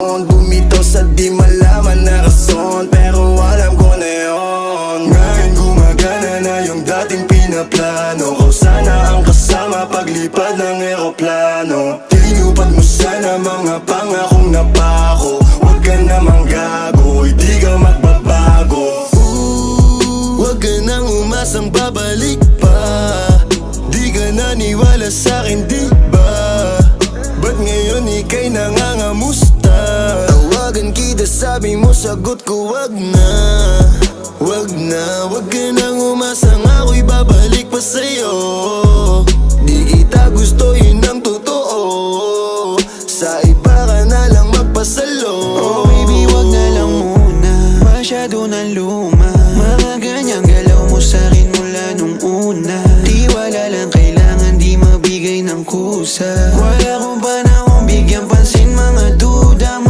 Bumitaw sa di malaman na rason, pero alam ko na yun. Ngayon gumagana na yung dating pinaplano ko. Sana ang kasama paglipad ng eroplano. Tinupad mo sana mga pangakong napako. Huwag ka namang gago, hindi ka magbabago. Huwag ka nang umasang babalik pa. Di ka naniwala sa'kin, di ba? Ba't ngayon ika'y nangangamusta? Tawagan kita, sabi mo, sagot ko wag na. Wag na, wag ka nang umasang ako'y babalik pa sa'yo.